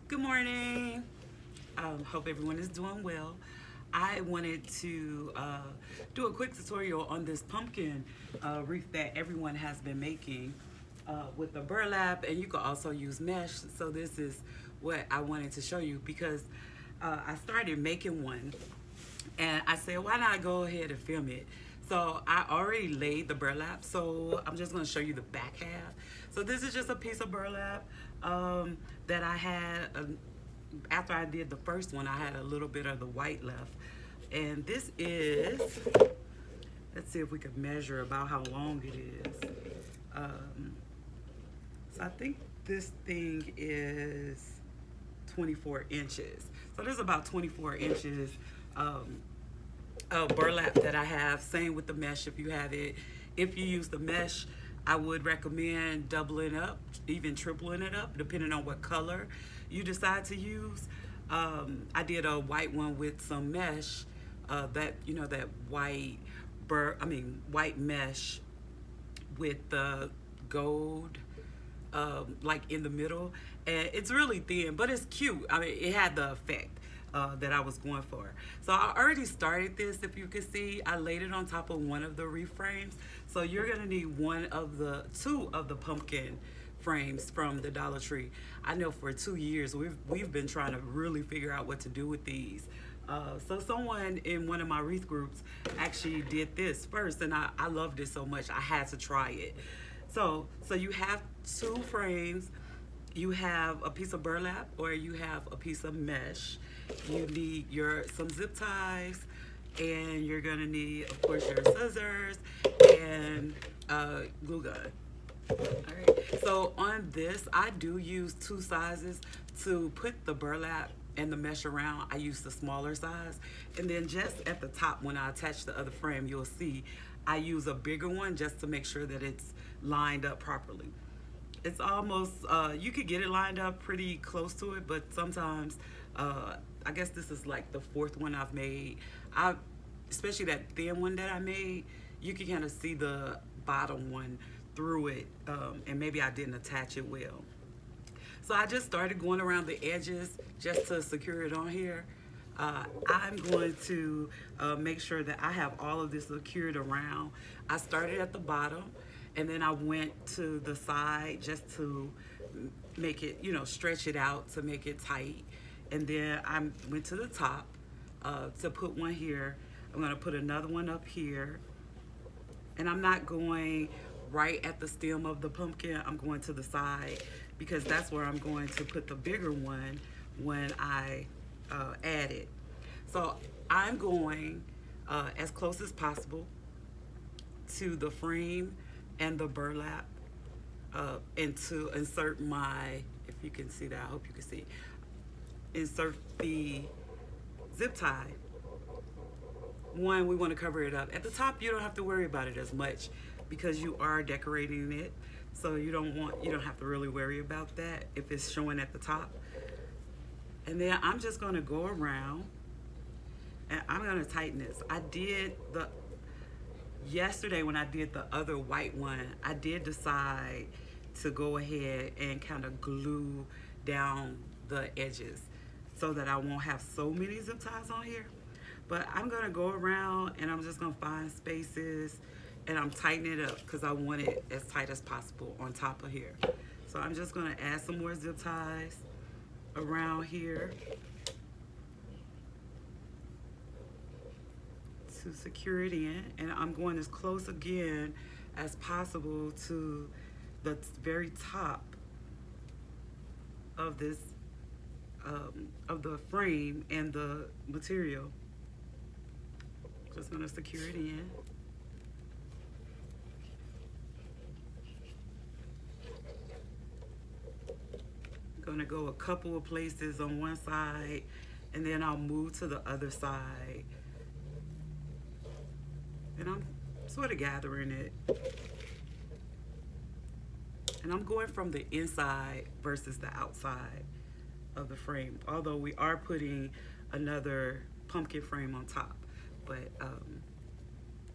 Good morning. Hope everyone is doing well. I wanted to do a quick tutorial on this pumpkin wreath that everyone has been making with the burlap, and you can also use mesh. So this is what I wanted to show you because I started making one, and I said, why not go ahead and film it? So I already laid the burlap, so I'm just gonna show you the back half. So this is just a piece of burlap that I had, after I did the first one, I had a little bit of the white left. And this is, let's see if we could measure about how long it is. So I think this thing is 24 inches. So there's about 24 inches burlap that I have. Same with the mesh if you have it. If you use the mesh, I would recommend doubling up, even tripling it up, depending on what color you decide to use. I did a white one with some mesh, that white mesh with the gold like in the middle, and it's really thin, but it's cute. I mean, it had the effect that I was going for. So I already started this. If you can see, I laid it on top of one of the Wreath frames. So you're gonna need two of the pumpkin frames from the Dollar Tree. I know for 2 years we've been trying to really figure out what to do with these. So someone in one of my wreath groups actually did this first, and I loved it so much I had to try it. So you have two frames, you have a piece of burlap, or you have a piece of mesh. You need some zip ties, and you're gonna need, of course, your scissors and glue gun. All right. So on this, I do use two sizes to put the burlap and the mesh around. I use the smaller size, and then just at the top when I attach the other frame, you'll see I use a bigger one just to make sure that it's lined up properly. It's almost, you could get it lined up pretty close to it, but sometimes, I guess this is like the fourth one I've made. Especially that thin one that I made, you can kind of see the bottom one through it, and maybe I didn't attach it well. So I just started going around the edges just to secure it on here. I'm going to make sure that I have all of this secured around. I started at the bottom, and then I went to the side just to make it, stretch it out to make it tight. And then I went to the top to put one here. I'm gonna put another one up here. And I'm not going right at the stem of the pumpkin. I'm going to the side because that's where I'm going to put the bigger one when I add it. So I'm going as close as possible to the frame and the burlap, and to insert if you can see that, I hope you can see, insert the zip tie. One, we want to cover it up. At the top, you don't have to worry about it as much because you are decorating it. So you don't have to really worry about that if it's showing at the top. And then I'm just gonna go around and I'm gonna tighten this. Yesterday when I did the other white one, I did decide to go ahead and kind of glue down the edges so that I won't have so many zip ties on here. But I'm gonna go around and I'm just gonna find spaces and I'm tightening it up because I want it as tight as possible on top of here. So I'm just gonna add some more zip ties around here to secure it in, and I'm going as close again as possible to the very top of this of the frame and the material. Just gonna secure it in. Gonna go a couple of places on one side, and then I'll move to the other side. And I'm sort of gathering it. And I'm going from the inside versus the outside of the frame, although we are putting another pumpkin frame on top. But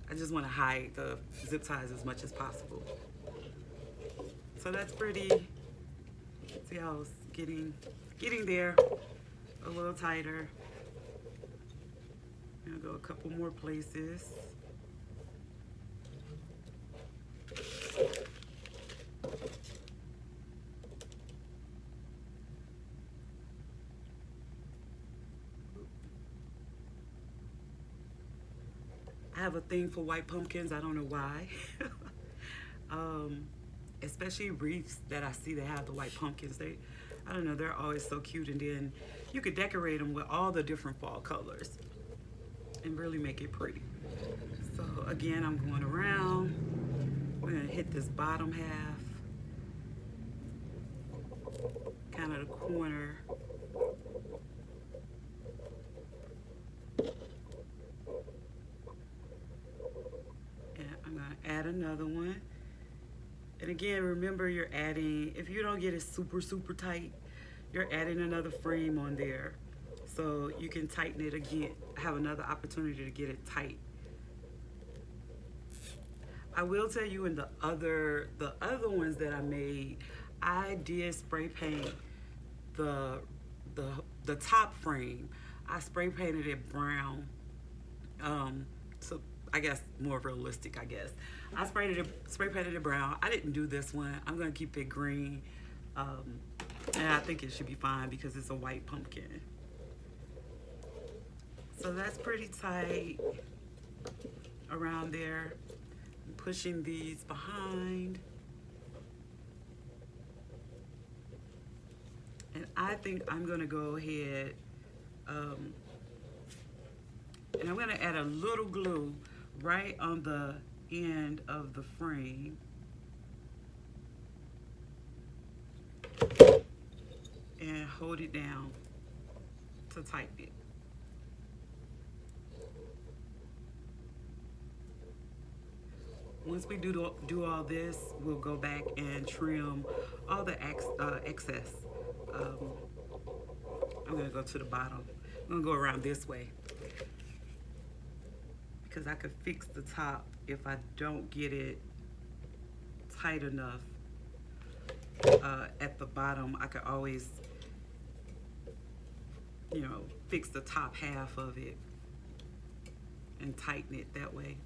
I just want to hide the zip ties as much as possible. So that's pretty. See how it's getting getting there a little tighter. I'm gonna go a couple more places. I have a thing for white pumpkins. I don't know why. um, Especially wreaths that I see that have the white pumpkins. I don't know, they're always so cute. And then you could decorate them with all the different fall colors and really make it pretty. So again, I'm going around. We're gonna hit this bottom half, kind of the corner. And I'm gonna add another one. And again, remember you're adding, if you don't get it super, super tight, you're adding another frame on there. So you can tighten it again, have another opportunity to get it tight. I will tell you in the other ones that I made, I did spray paint the top frame. I spray painted it brown. So I guess more realistic, I guess. I spray painted it brown. I didn't do this one. I'm gonna keep it green. And I think it should be fine because it's a white pumpkin. So that's pretty tight around there. I'm pushing these behind. And I think I'm gonna go ahead and I'm gonna add a little glue right on the end of the frame. And hold it down to tighten it. Once we do all this, we'll go back and trim all the excess. I'm gonna go to the bottom. I'm gonna go around this way because I could fix the top if I don't get it tight enough at the bottom. I could always, fix the top half of it and tighten it that way.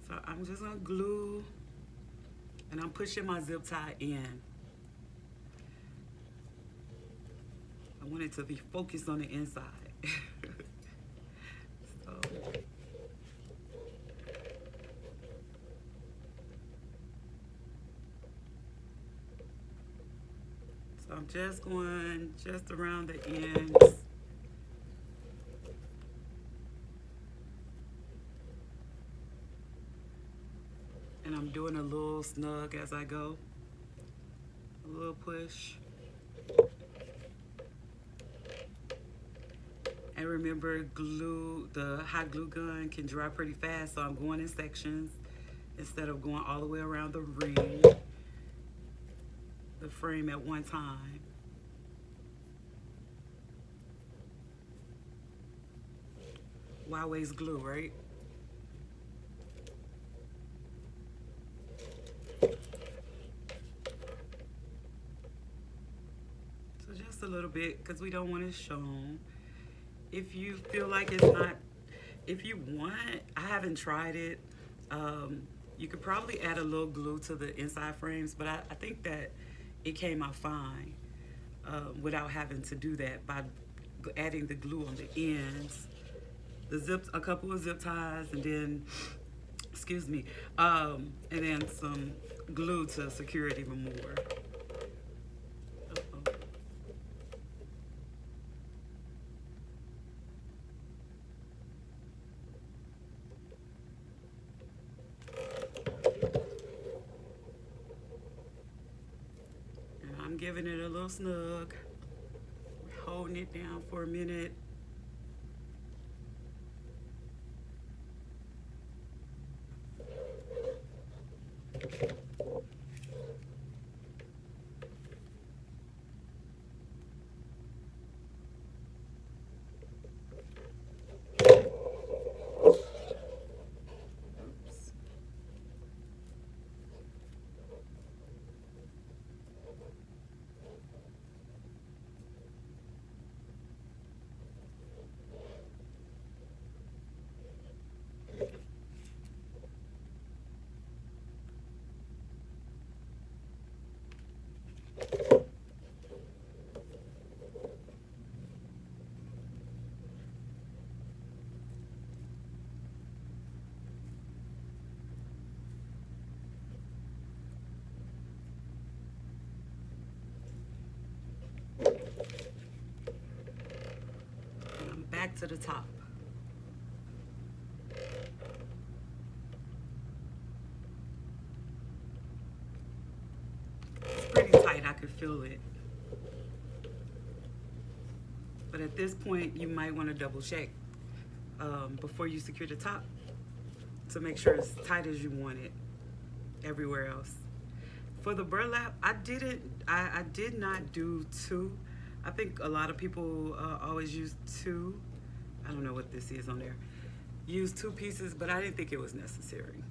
So I'm just gonna glue, and I'm pushing my zip tie in. I want it to be focused on the inside. So I'm just going just around the ends. And I'm doing a little snug as I go. A little push. And remember, the hot glue gun can dry pretty fast, so I'm going in sections instead of going all the way around the ring, the frame at one time. Why waste glue, right? So just a little bit, because we don't want it shown. If you feel like it's not, if you want, I haven't tried it. You could probably add a little glue to the inside frames, but I think that it came out fine without having to do that by adding the glue on the ends, a couple of zip ties, and then, and then some glue to secure it even more. Giving it a little snug, holding it down for a minute. back to the top. It's pretty tight, I could feel it. But at this point, you might want to double check before you secure the top to make sure it's tight as you want it everywhere else. For the burlap, I did not do two. I think a lot of people always use two. I don't know what this is on there. Use two pieces, but I didn't think it was necessary.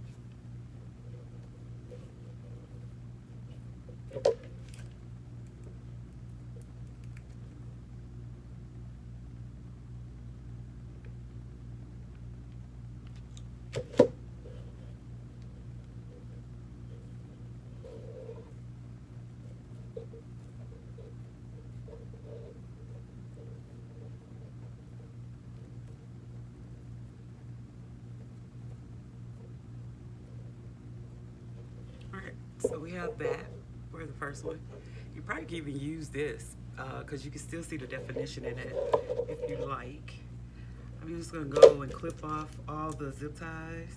Alright, so we have that for the first one. You probably can even use this because you can still see the definition in it if you like. I'm just going to go and clip off all the zip ties.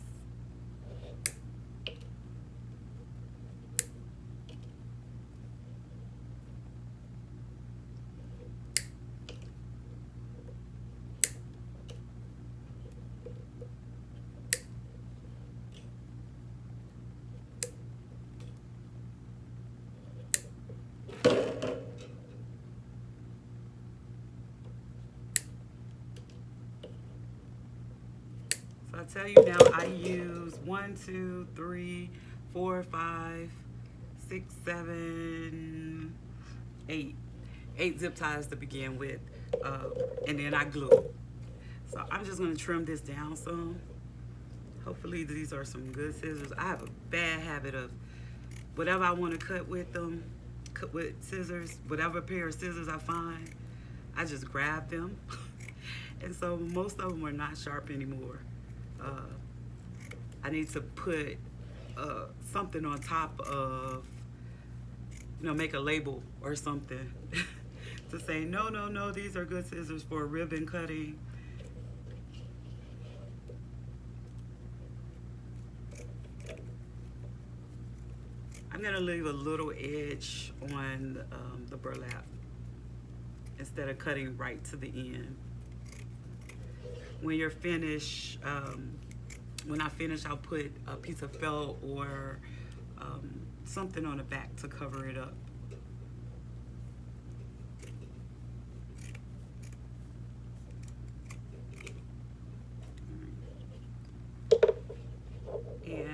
So I tell you now, I use 1, 2, 3, 4, 5, 6, 7, 8. 8 zip ties to begin with, and then I glue. So I'm just gonna trim this down some. Hopefully these are some good scissors. I have a bad habit of whatever I want to cut with them, cut with scissors, whatever pair of scissors I find, I just grab them. And so most of them are not sharp anymore. I need to put something on top of, you know, make a label or something to say, no, no, no, these are good scissors for ribbon cutting. I'm gonna leave a little edge on the burlap instead of cutting right to the end. When you're finished, when I finish, I'll put a piece of felt or something on the back to cover it up. And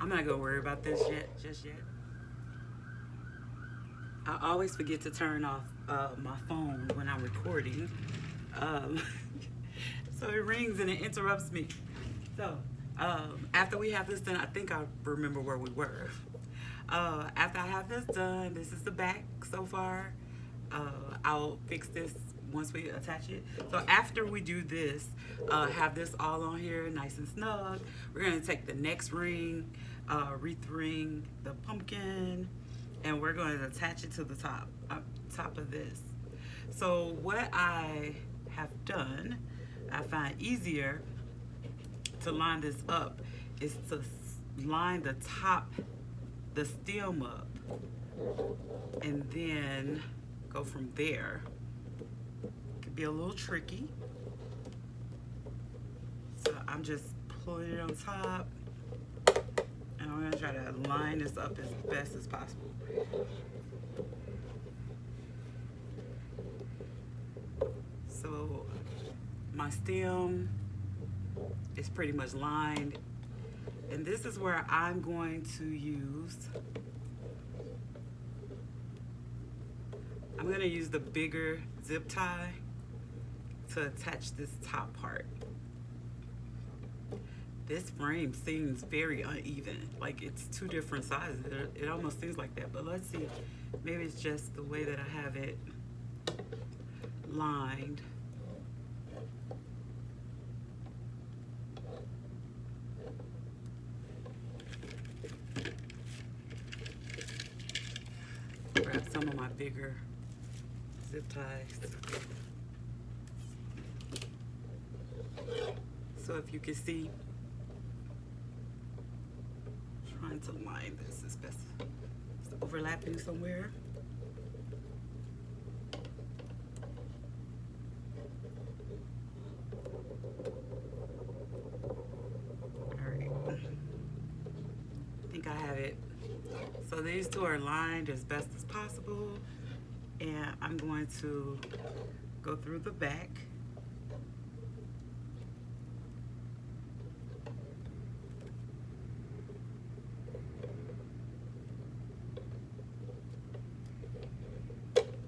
I'm not gonna worry about this just yet. I always forget to turn off my phone when I'm recording. So it rings and it interrupts me. So after we have this done, I think I remember where we were. After I have this done, this is the back so far. I'll fix this once we attach it. So after we do this, have this all on here nice and snug, we're gonna take the next ring, wreath ring, the pumpkin, and we're going to attach it to the top of this. So what I have done, I find easier to line this up is to line the top, the stem up, and then go from there. It could be a little tricky. So I'm just pulling it on top, and I'm gonna try to line this up as best as possible. So my stem is pretty much lined, and this is where I'm going to use, I'm gonna use the bigger zip tie to attach this top part. This frame seems very uneven, like it's two different sizes. It almost seems like that, but let's see. Maybe it's just the way that I have it lined. Grab some of my bigger zip ties. So if you can see, trying to line this as best. It's overlapping somewhere. I think I have it. So these two are lined as best as possible, and I'm going to go through the back.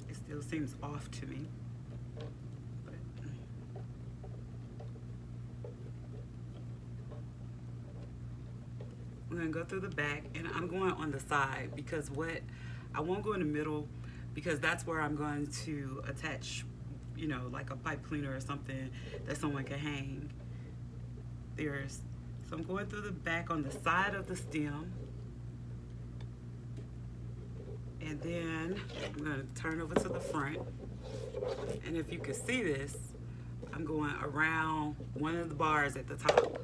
It still seems off to me. I'm gonna go through the back, and I'm going on the side because I won't go in the middle because that's where I'm going to attach, you know, like a pipe cleaner or something that someone can hang. So I'm going through the back on the side of the stem, and then I'm gonna turn over to the front. And if you can see this, I'm going around one of the bars at the top.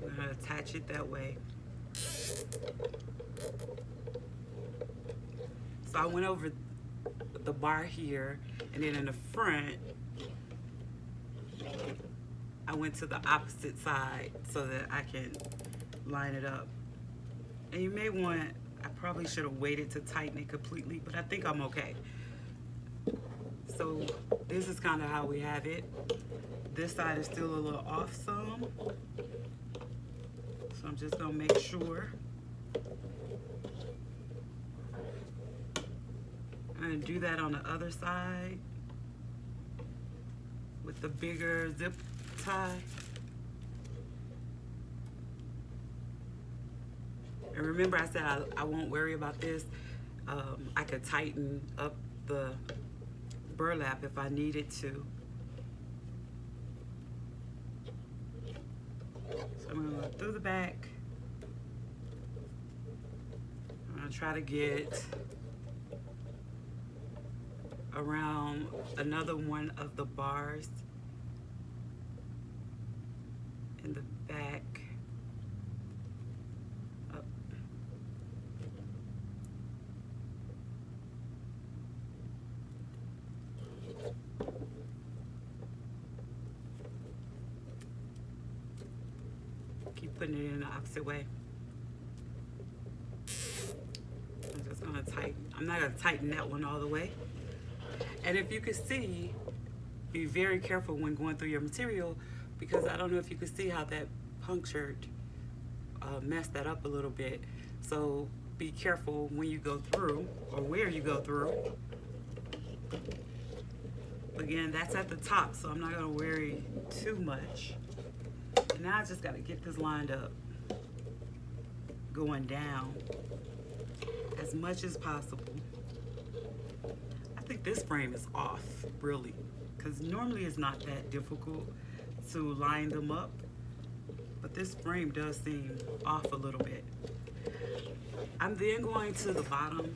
I'm gonna attach it that way. So I went over the bar here, and then in the front, I went to the opposite side so that I can line it up. And you may want, I probably should have waited to tighten it completely, but I think I'm okay. So this is kind of how we have it. This side is still a little off some. So I'm just gonna make sure. I'm gonna do that on the other side with the bigger zip tie. And remember I said I won't worry about this. I could tighten up the burlap if I needed to. So I'm gonna go through the back. I'm gonna try to get around another one of the bars in the back. Up. Keep putting it in the opposite way. I'm just gonna tighten. I'm not gonna tighten that one all the way. And if you can see, be very careful when going through your material, because I don't know if you can see how that punctured messed that up a little bit. So be careful when you go through, or where you go through. Again, that's at the top, so I'm not gonna worry too much. And now I just gotta get this lined up, going down as much as possible. I think this frame is off, really, because normally it's not that difficult to line them up, but this frame does seem off a little bit. I'm then going to the bottom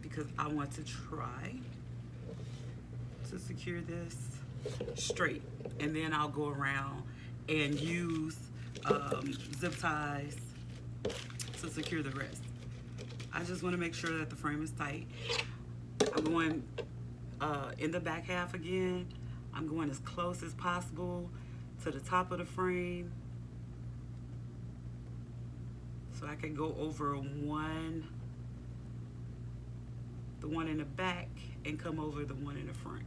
because I want to try to secure this straight, and then I'll go around and use zip ties to secure the rest. I just want to make sure that the frame is tight. I'm going in the back half again. I'm going as close as possible to the top of the frame so I can go over the one in the back, and come over the one in the front.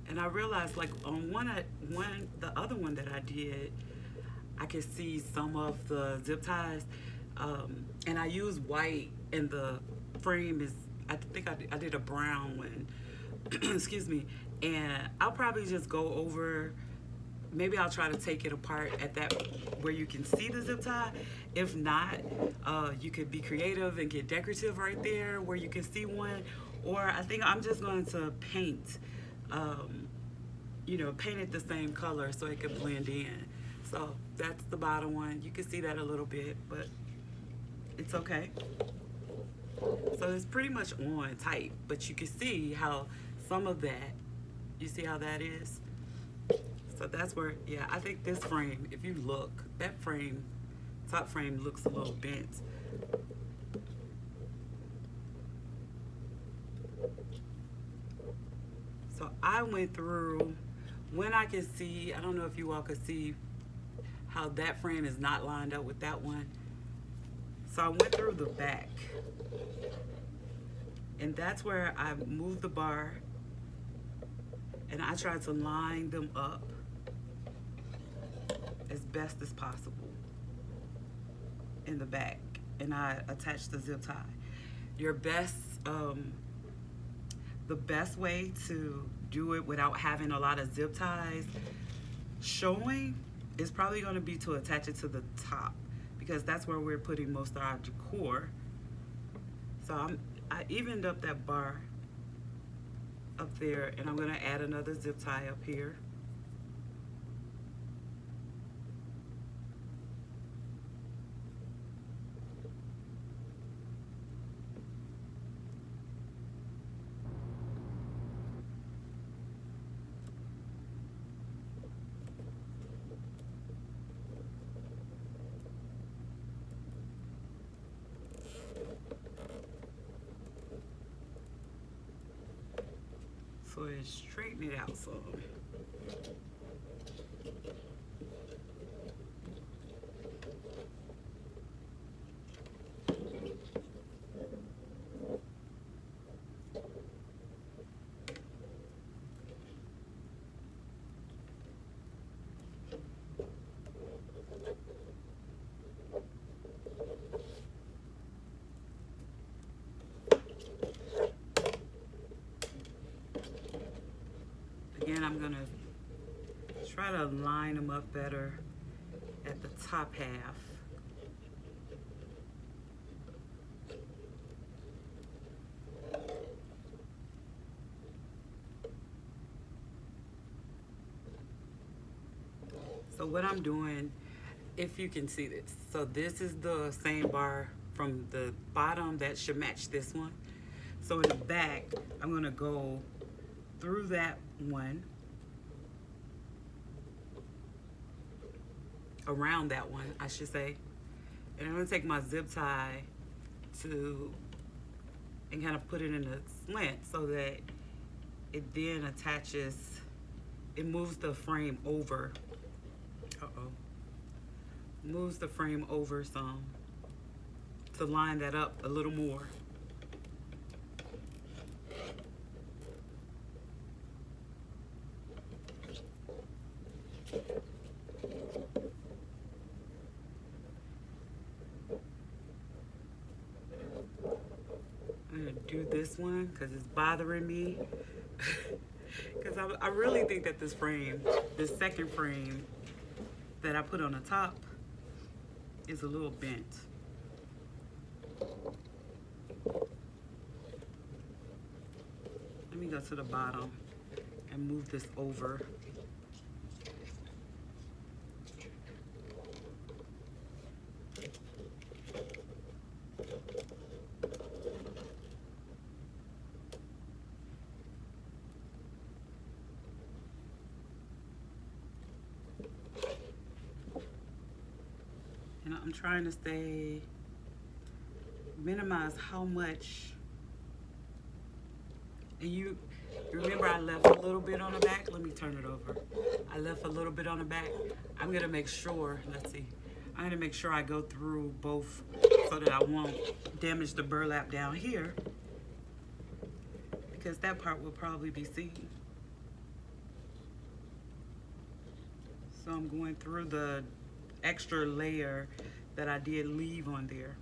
And I realized, like, on the other one that I did, I could see some of the zip ties, and I used white, and the frame is, I think I did a brown one, excuse me, and I'll probably just go over, maybe I'll try to take it apart at that where you can see the zip tie. If not, you could be creative and get decorative right there where you can see one, Or I think I'm just going to paint, paint it the same color so it can blend in. So that's the bottom one. You can see that a little bit, but it's okay. So it's pretty much on tight, but you can see how some of that, you see how that is? So that's where, yeah, I think this frame, if you look, that frame, top frame looks a little bent. So I went through, when I can see, I don't know if you all could see how that frame is not lined up with that one. So I went through the back, and that's where I moved the bar and I tried to line them up as best as possible in the back, and I attached the zip tie. Your best, the best way to do it without having a lot of zip ties showing is probably going to be to attach it to the top, because that's where we're putting most of our decor. So I evened up that bar up there, and I'm going to add another zip tie up here. So it straighten it out some. Again, I'm gonna try to line them up better at the top half. So what I'm doing, if you can see this, so this is the same bar from the bottom that should match this one. So in the back, I'm gonna go through that one, around that one, I should say. And I'm gonna take my zip tie and kind of put it in a slant so that it then attaches, it moves the frame over. Moves the frame over some to line that up a little more. I'm gonna do this one because it's bothering me. Because I really think that this frame, this second frame that I put on the top, is a little bent. Let me go to the bottom and move this over. And I'm trying to minimize how much. And you remember I left a little bit on the back? Let me turn it over. I left a little bit on the back. I'm gonna make sure, let's see. I'm gonna make sure I go through both so that I won't damage the burlap down here, because that part will probably be seen. So I'm going through the extra layer that I did leave on there.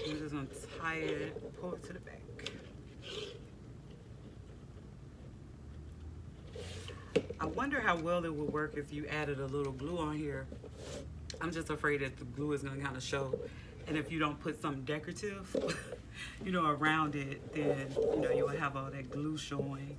I'm just gonna tie it, pull it to the back. I wonder wonder how well it would work if you added a little glue on here. I'm just afraid that the glue is going to kind of show. And if you don't put something decorative, you know, around it, then, you know, you'll have all that glue showing.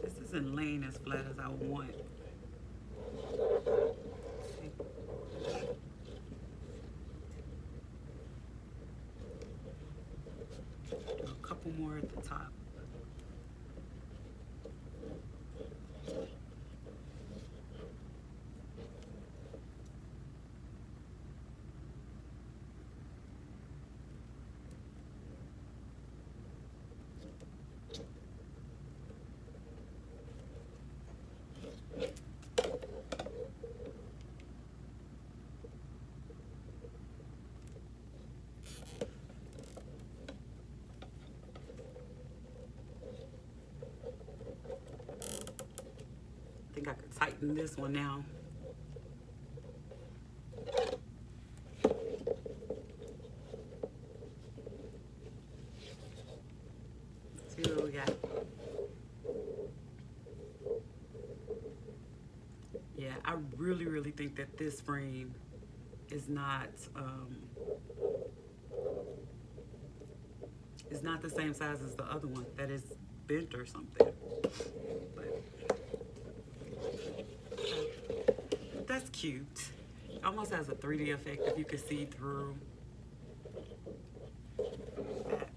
This isn't laying as flat as I want. A couple more at the top. I think I could tighten this one now. See what we got. Yeah, I really think that this frame is not the same size as the other one. That is bent or something. But that's cute. It almost has a 3D effect if you can see through that.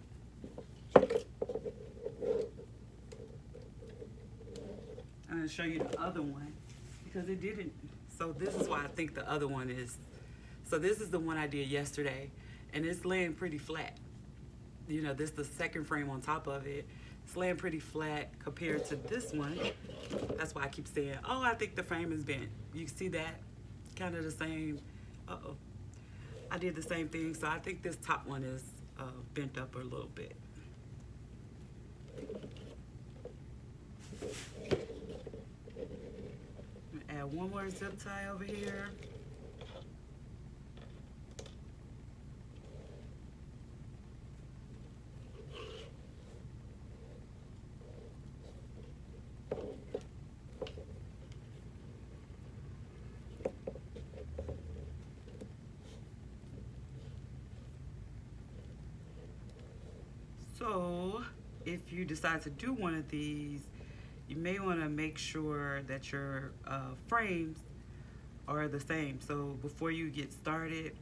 I'm going to show you the other one because it didn't. So this is why I think the other one is. So this is the one I did yesterday, and it's laying pretty flat. You know, this is the second frame on top of it. It's laying pretty flat compared to this one. That's why I keep saying, oh, I think the frame is bent. You see that? Kind of the same. Uh-oh. I did the same thing, so I think this top one is bent up a little bit. I'm gonna add one more zip tie over here. So if you decide to do one of these, you may want to make sure that your frames are the same. So before you get started,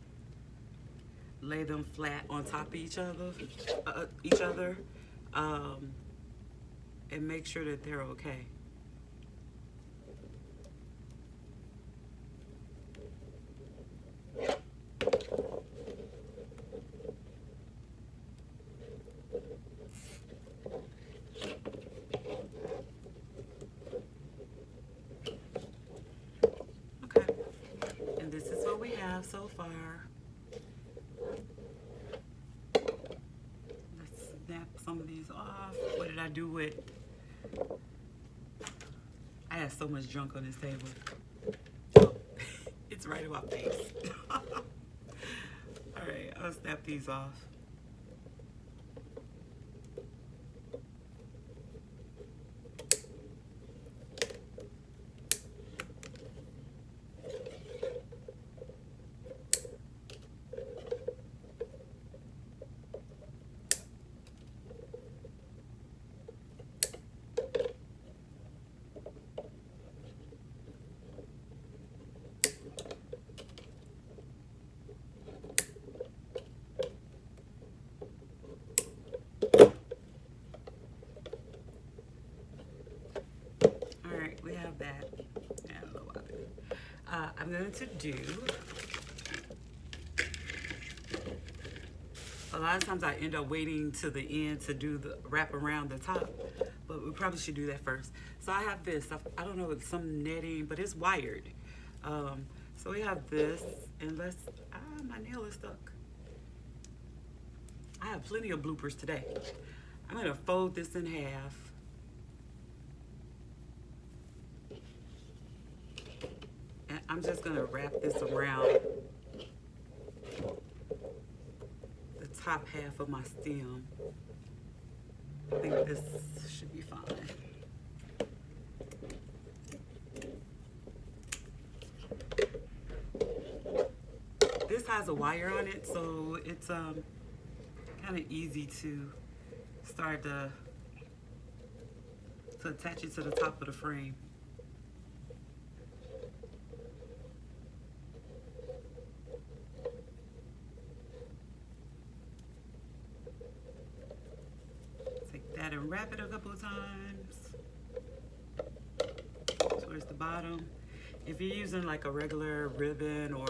lay them flat on top of each other, and make sure that they're okay. So far, let's snap some of these off. What did I do with? I have so much junk on this table. Oh, it's right in my face. All right, I'll snap these off. That and a little other. I'm going to do a A lot of times I end up waiting to the end to do the wrap around the top, but we probably should do that first. So I have this, I don't know, it's some netting, but it's wired. So we have this, and my nail is stuck. I have plenty of bloopers today. I'm gonna fold this in half. And I'm just gonna wrap this around the top half of my stem. I think this should be fine. This has a wire on it, so it's kind of easy to start to attach it to the top of the frame. Take that and wrap it a couple of times towards the bottom. If you're using like a regular ribbon, or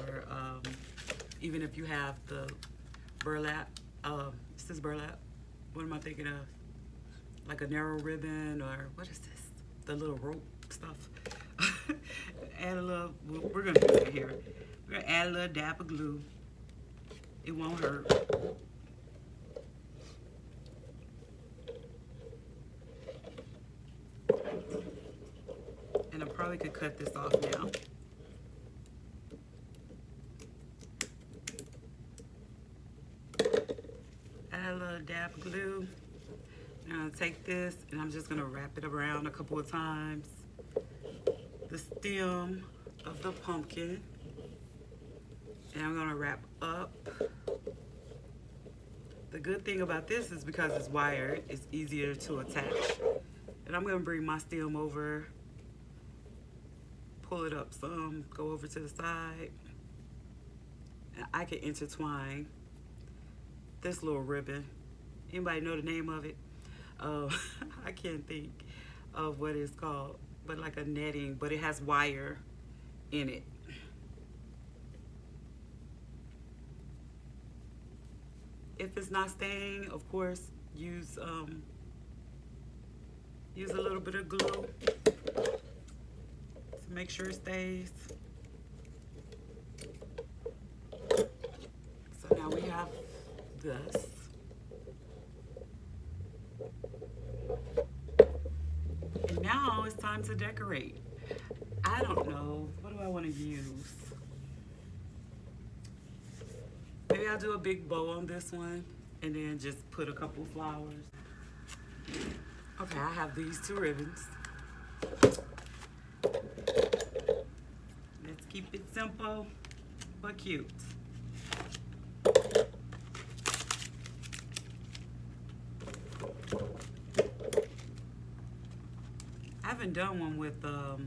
even if you have the burlap, is this burlap? What am I thinking of? Like a narrow ribbon, or what is this? The little rope stuff. Add a little, we're gonna do it here. We're gonna add a little dab of glue. It won't hurt. And I probably could cut this off now. Add a little dab of glue. I'm gonna take this and I'm just gonna wrap it around a couple of times. The stem of the pumpkin. And I'm gonna wrap up. The good thing about this is because it's wired, it's easier to attach. And I'm gonna bring my stem over, pull it up some, go over to the side. And I can intertwine this little ribbon. Anybody know the name of it? I can't think of what it's called, but like a netting, but it has wire in it. If it's not staying, of course, use a little bit of glue to make sure it stays. So now we have this. And now it's time to decorate. I don't know, what do I want to use? Maybe I'll do a big bow on this one and then just put a couple flowers. Okay, I have these two ribbons. Let's keep it simple but cute. I haven't done one with a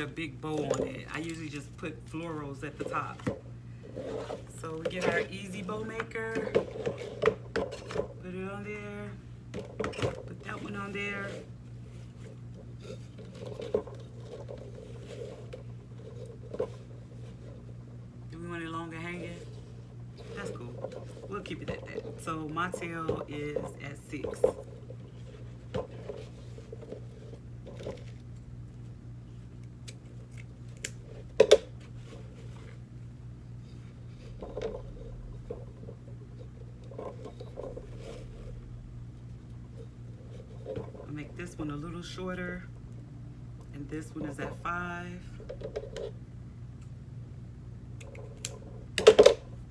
big bow on it. I usually just put florals at the top. So we get our easy bow maker, put it on there, put that one on there. Do we want it longer hanging? That's cool. We'll keep it at that. So my tail is at 6. Make this one a little shorter, and this one is at 5.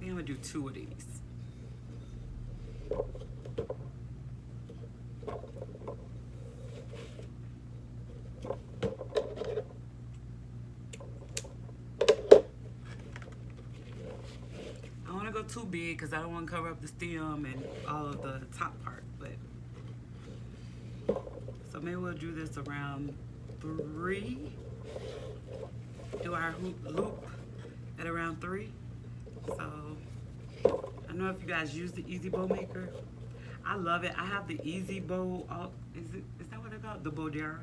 I'm gonna do 2 of these. I don't want to go too big because I don't want to cover up the stem and all of the top part, but so maybe we'll do this around 3. Do our loop at around 3. So I don't know if you guys use the Easy Bow Maker. I love it. I have the Easy Bow. Is that what it's called? The Bodera.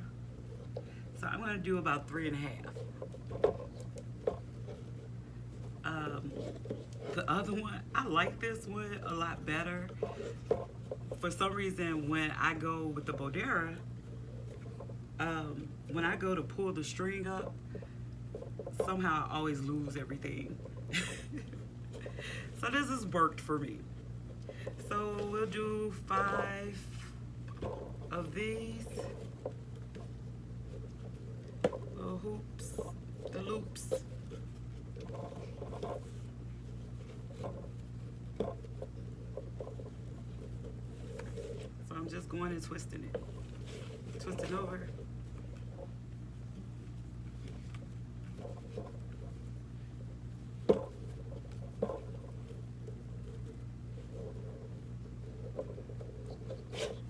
So I'm gonna do about 3.5. The other one, I like this one a lot better. For some reason, when I go with the Bodera, when I go to pull the string up, somehow I always lose everything. So this has worked for me. So we'll do 5 of these little hoops, the loops. So I'm just going and twisting it. Twisting over.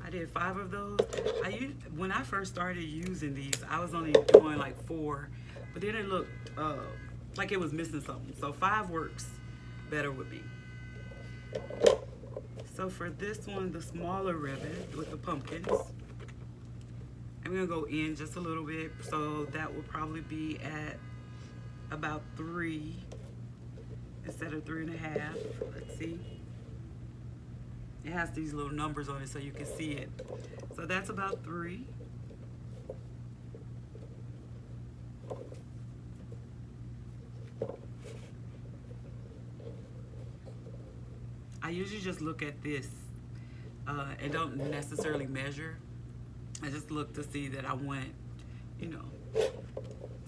I did 5 of those. When I first started using these, I was only doing like 4, but then it looked like it was missing something. So 5 works better with me. So for this one, the smaller ribbon with the pumpkins, I'm gonna go in just a little bit. So that will probably be at about 3 instead of 3.5. Let's see. It has these little numbers on it so you can see it. So that's about 3. I usually just look at this and don't necessarily measure. I just look to see that I want, you know,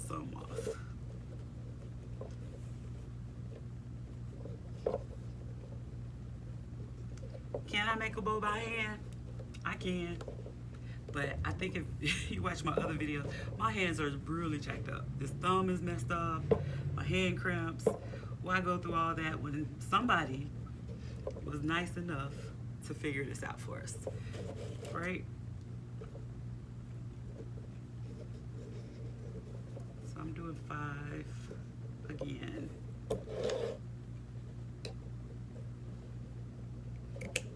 some off. Can I make a bow by hand? I can. But I think if you watch my other videos, my hands are really jacked up. This thumb is messed up, my hand cramps. Why go through all that when somebody was nice enough to figure this out for us, right? So I'm doing 5 again.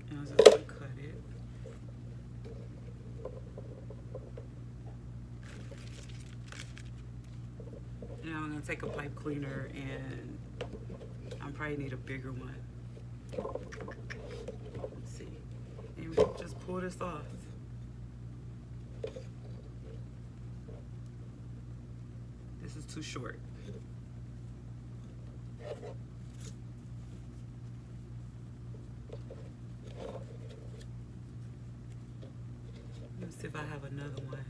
And I'm just gonna cut it. Now I'm gonna take a pipe cleaner and I probably need a bigger one. Let's see. And we just pull this off. This is too short. Let me see if I have another one.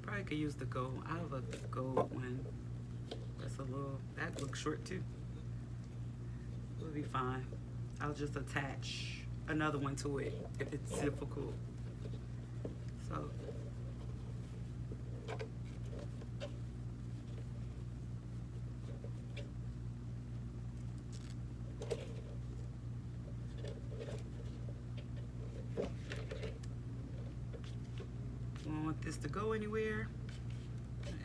Probably could use the gold. I have a gold one. That's a little, that looks short too. It'll be fine. I'll just attach another one to it if it's difficult. So. I don't want this to go anywhere.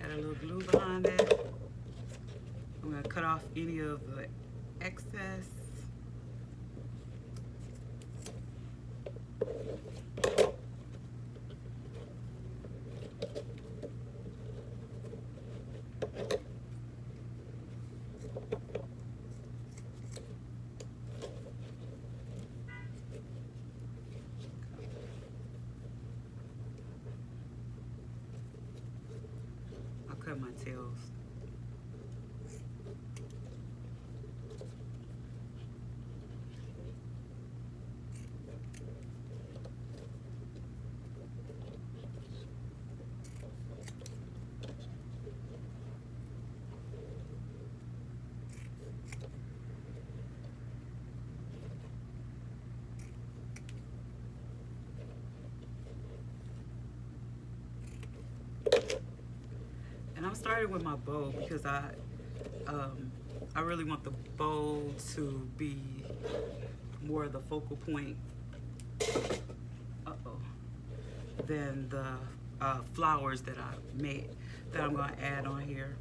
Add a little glue behind that. I'm gonna cut off any of the excess. I'll cut my tails. And I'm starting with my bow because I really want the bow to be more of the focal point than the flowers that I made, that I'm gonna add on here.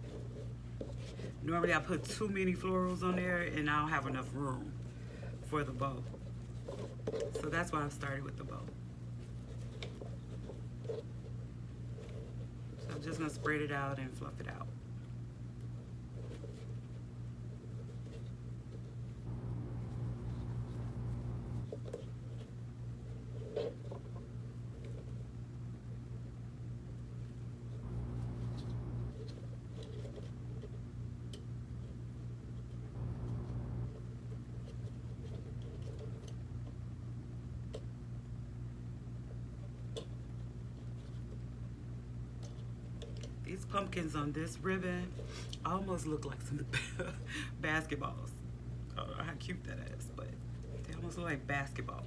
Normally I put too many florals on there and I don't have enough room for the bow. So that's why I started with the bow. So I'm just gonna spread it out and fluff it out. These pumpkins on this ribbon almost look like some basketballs. I don't know how cute that is, but they almost look like basketballs.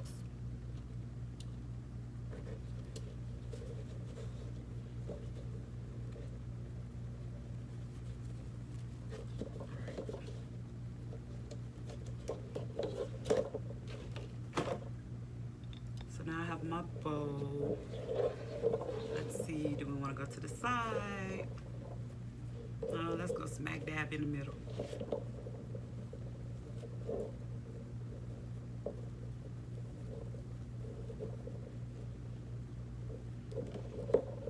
So now I have my bow. Let's see, do we want to go to the side? No, let's go smack dab in the middle.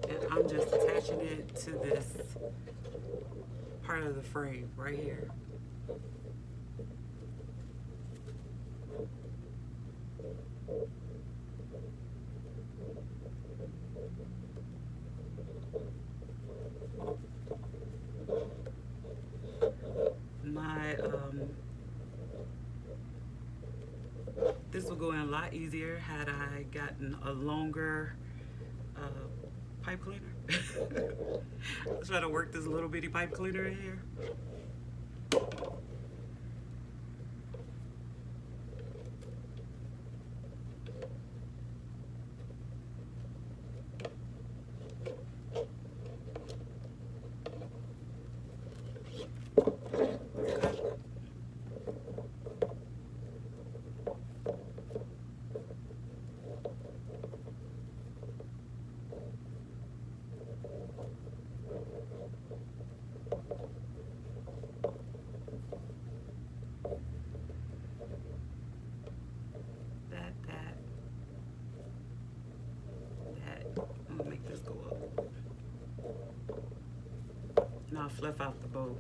And I'm just attaching it to this part of the frame right here. This will go in a lot easier had I gotten a longer pipe cleaner. Let's try to work this little bitty pipe cleaner in here. I'm gonna make this go up. And I'll fluff out the bow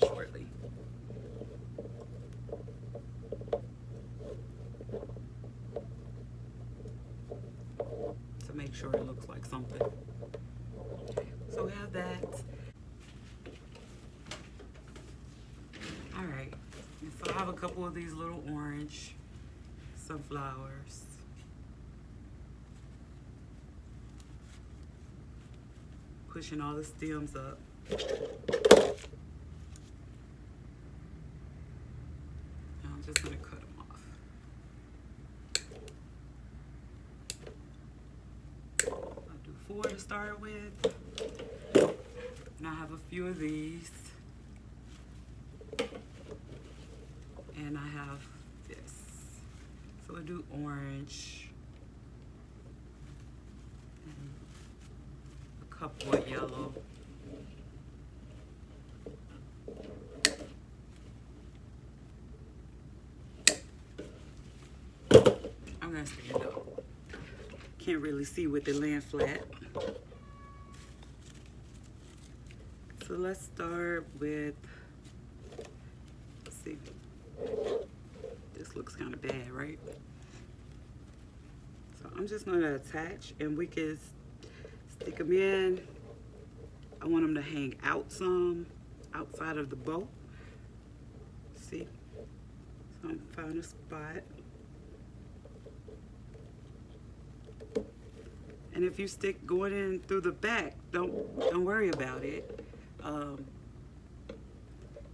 shortly. To make sure it looks like something. So we have that. All right, so I have a couple of these little orange sunflowers. Pushing all the stems up. Now I'm just gonna cut them off. I'll do 4 to start with. And I have a few of these. And I have this. So we'll do orange. And a couple of yellow. I'm gonna stand up. Can't really see with it laying flat. So let's start with, let's see. This looks kind of bad, right? So I'm just gonna attach and we can stick them in. I want them to hang out some, outside of the bow. See? So I'm finding a spot. And if you stick going in through the back, don't worry about it.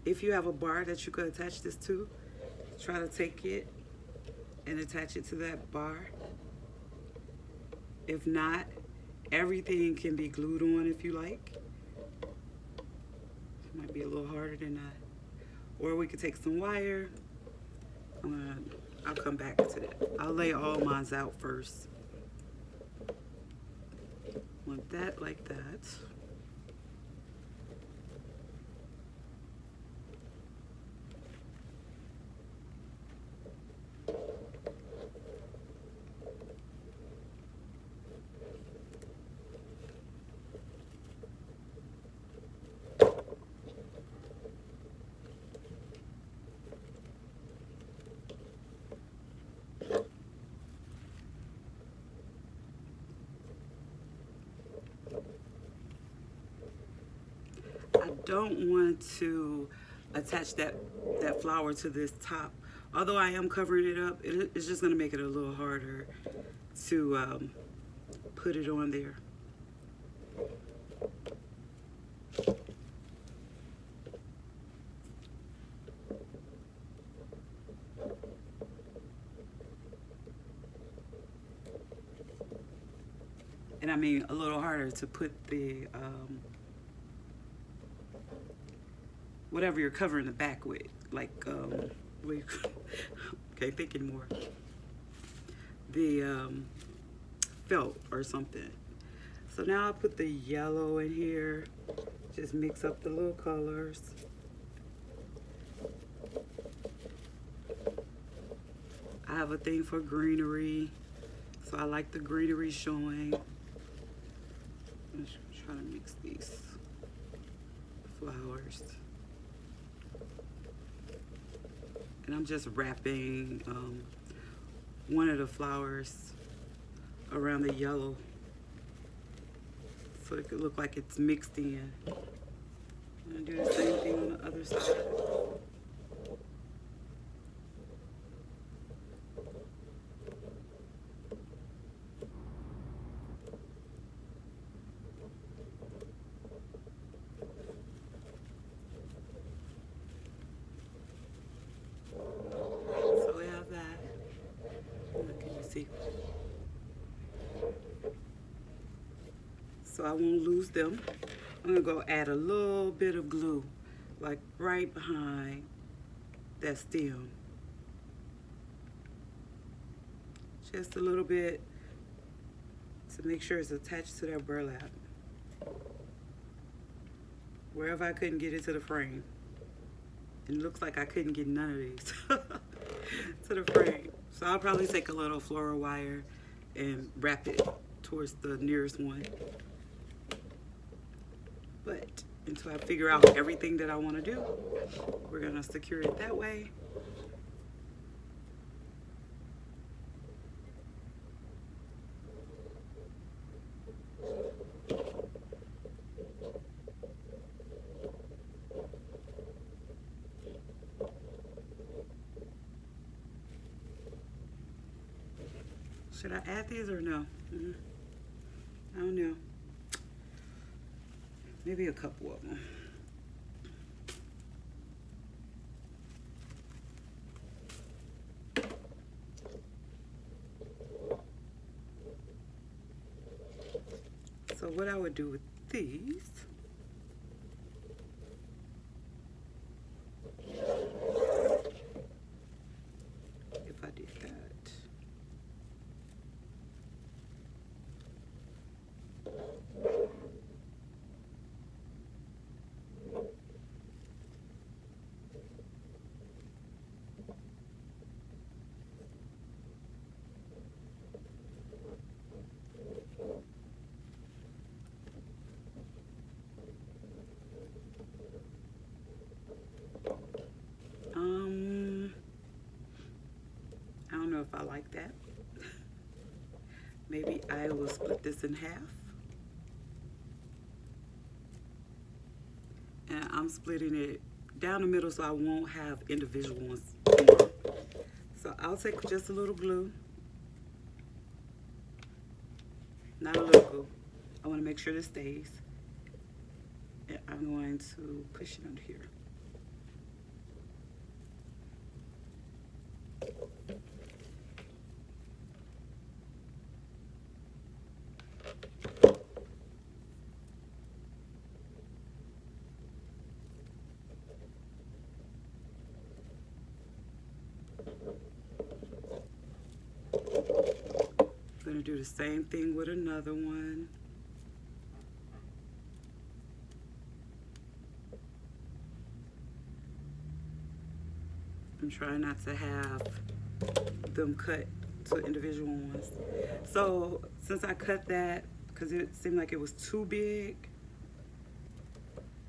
If you have a bar that you could attach this to, try to take it and attach it to that bar. If not, everything can be glued on if you like. It might be a little harder than that. Or we could take some wire. I'll come back to that. I'll lay all mine out first. Want that like that. don't want to attach that flower to this top. Although I am covering it up, it's just going to make it a little harder to put it on there. And I mean a little harder to put the whatever you're covering the back with, like can't think anymore. The felt or something. So now I put the yellow in here. Just mix up the little colors. I have a thing for greenery, so I like the greenery showing. I'm just trying to mix these flowers. And I'm just wrapping one of the flowers around the yellow so it could look like it's mixed in. I'm gonna do the same thing on the other side. So we have that. Can you see? So I won't lose them. I'm gonna go add a little bit of glue, like right behind that stem. Just a little bit to make sure it's attached to that burlap. Wherever I couldn't get it to the frame. And it looks like I couldn't get none of these to the frame. So I'll probably take a little floral wire and wrap it towards the nearest one. But until I figure out everything that I want to do, we're gonna secure it that way. Should I add these or no? I don't know. Maybe a couple of them. So what I would do with these, if I did that, I don't know if I like that. Maybe I will split this in half. And I'm splitting it down the middle so I won't have individual ones anymore. So I'll take just a little glue. Not a little glue. I want to make sure this stays. And I'm going to push it under here. I'm going to do the same thing with another one. I'm trying not to have them cut to individual ones. So since I cut that, because it seemed like it was too big,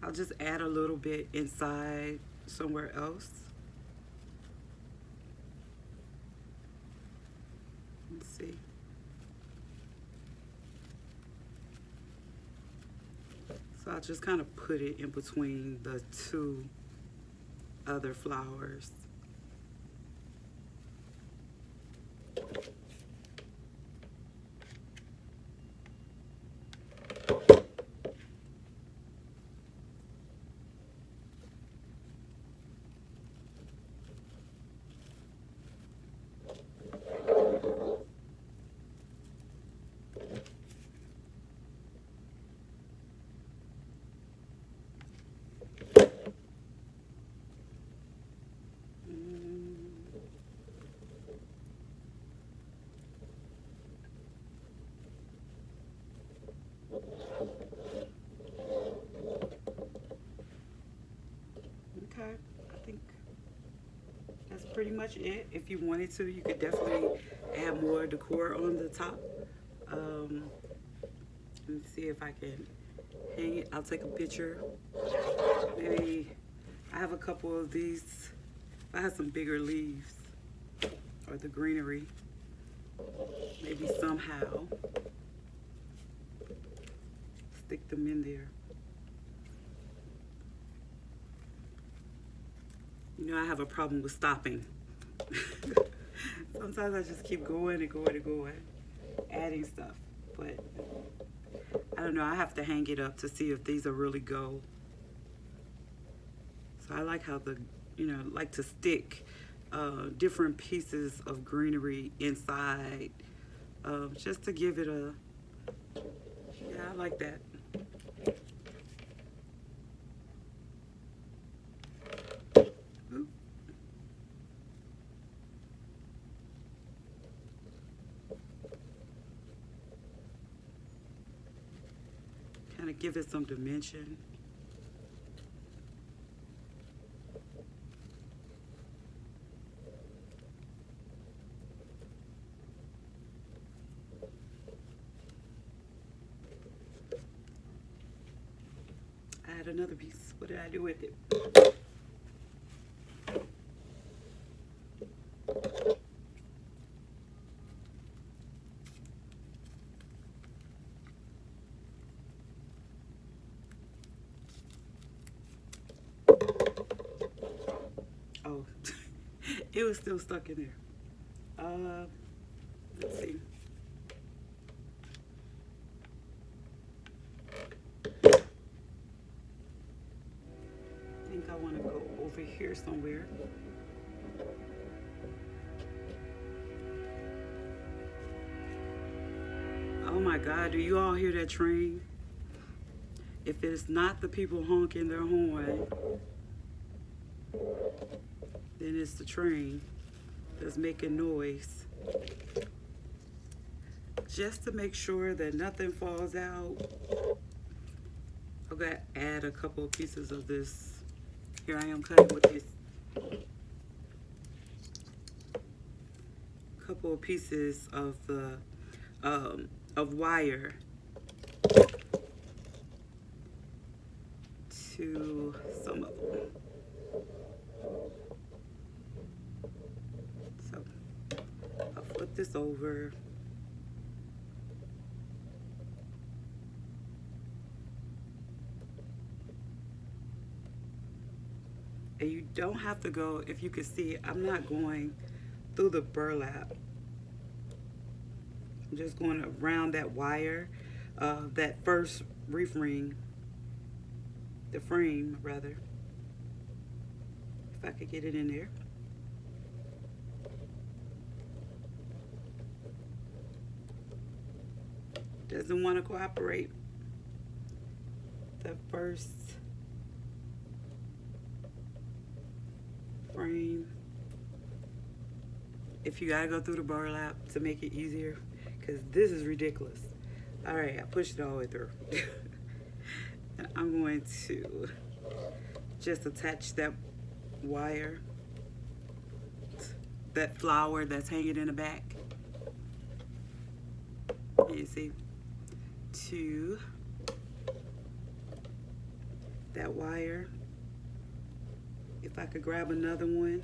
I'll just add a little bit inside somewhere else. Let's see. So I'll I'll just kind of put it in between the two other flowers. Okay, I think that's pretty much it. If you wanted to, you could definitely add more decor on the top. Let me see if I can hang it. I'll take a picture. Maybe I have a couple of these. I have some bigger leaves or the greenery. Maybe somehow stick them in there. You know, I have a problem with stopping. Sometimes I just keep going and going and going, adding stuff. But I don't know, I have to hang it up to see if these are really gold. So I like how like to stick different pieces of greenery inside, just to give it a, yeah, I like that. Kind of give it some dimension. Add another piece. What did I do with it? Oh, it was still stuck in there. Let's see. I think I want to go over here somewhere. Oh my God, do you all hear that train? If it's not the people honking their horn, then it's the train that's making noise. Just to make sure that nothing falls out, I'm gonna add a couple of pieces of this. Here I am cutting with this. Couple of pieces of the of wire to some of them. So I'll flip this over. And you don't have to go, if you can see, I'm not going through the burlap. I'm just going around that wire, that first wreath ring, the frame rather. If I could get it in there. Doesn't want to cooperate. The first frame. If you gotta go through the burlap to make it easier, because this is ridiculous. All right, I pushed it all the way through. And I'm going to just attach that wire, that flower that's hanging in the back, you see, to that wire. If I could grab another one.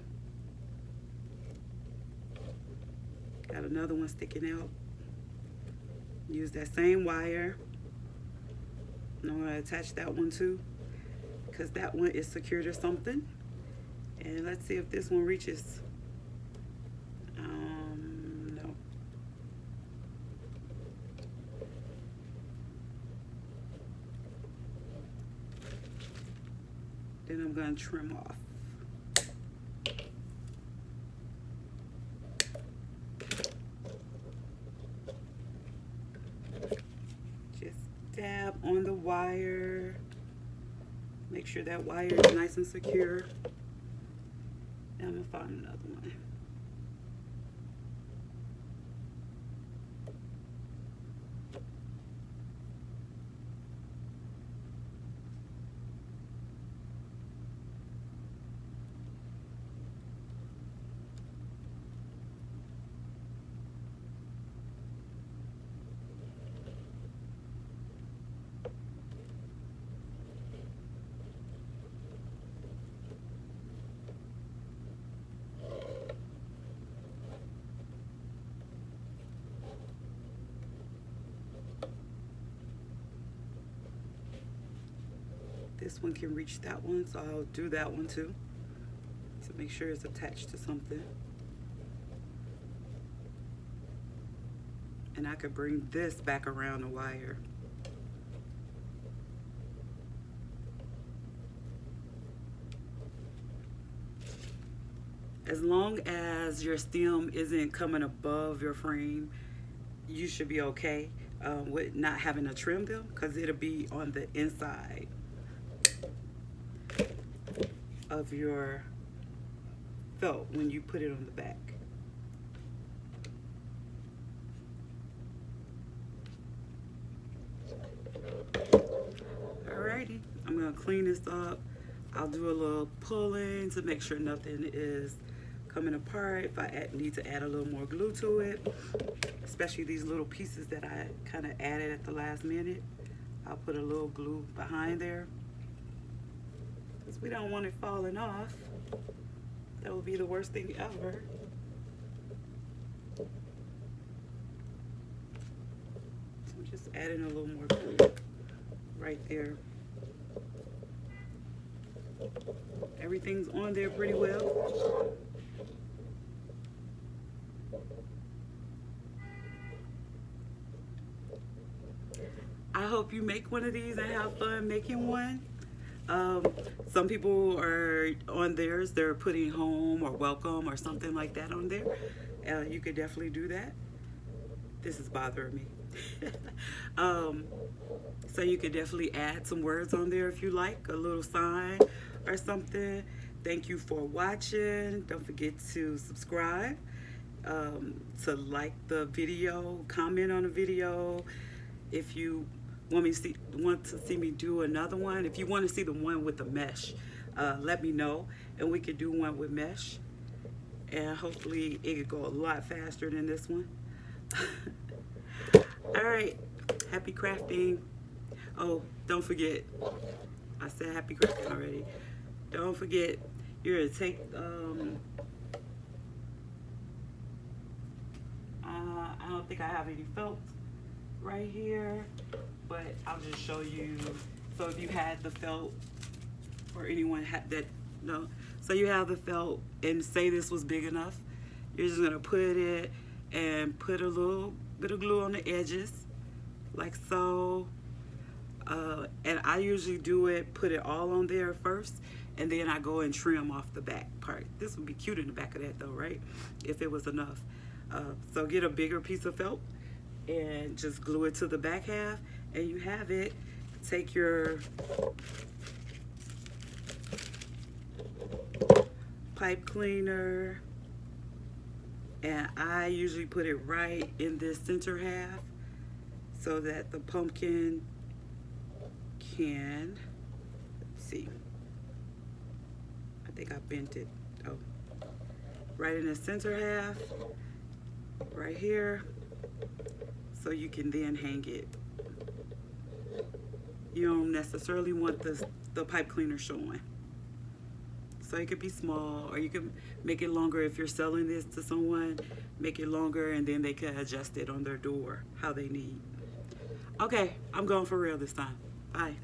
Got another one sticking out. Use that same wire. I'm going to attach that one too, because that one is secured or something. And let's see if this one reaches. No. Then I'm going to trim off. Just dab on the wire. Make sure that wire is nice and secure. And I'm going to find another one. This one can reach that one, so I'll do that one too, to make sure it's attached to something. And I could bring this back around the wire. As long as your stem isn't coming above your frame, you should be okay with not having to trim them, because it'll be on the inside of your felt when you put it on the back. Alrighty, I'm gonna clean this up. I'll do a little pulling to make sure nothing is coming apart. If I need to add a little more glue to it, especially these little pieces that I kind of added at the last minute, I'll put a little glue behind there, because we don't want it falling off. That would be the worst thing ever. So I'm just adding a little more glue right there. Everything's on there pretty well. I hope you make one of these and have fun making one. Some people are on theirs, they're putting home or welcome or something like that on there. You could definitely do that. This is bothering me. So you could definitely add some words on there if you like, a little sign or something. Thank you for watching. Don't forget to subscribe, to like the video, comment on the video. If you want to see me do another one, if you want to see the one with the mesh, let me know, and we could do one with mesh, and hopefully it could go a lot faster than this one. All right, happy crafting. Oh, don't forget, I said happy crafting already. Don't forget, you're gonna take I don't think I have any felt right here, but I'll just show you. So if you had the felt, or anyone had that, no, so you have the felt and say this was big enough, you're just gonna put it and put a little bit of glue on the edges like so. And I usually do it, put it all on there first, and then I go and trim off the back part. This would be cute in the back of that though, right? If it was enough. So get a bigger piece of felt and just glue it to the back half, and you have it. Take your pipe cleaner, and I usually put it right in this center half so that the pumpkin can, let's see, I think I bent it. Oh, right in the center half, right here, so you can then hang it. You don't necessarily want the pipe cleaner showing. So it could be small, or you can make it longer if you're selling this to someone. Make it longer, and then they can adjust it on their door how they need. Okay, I'm going for real this time. Bye.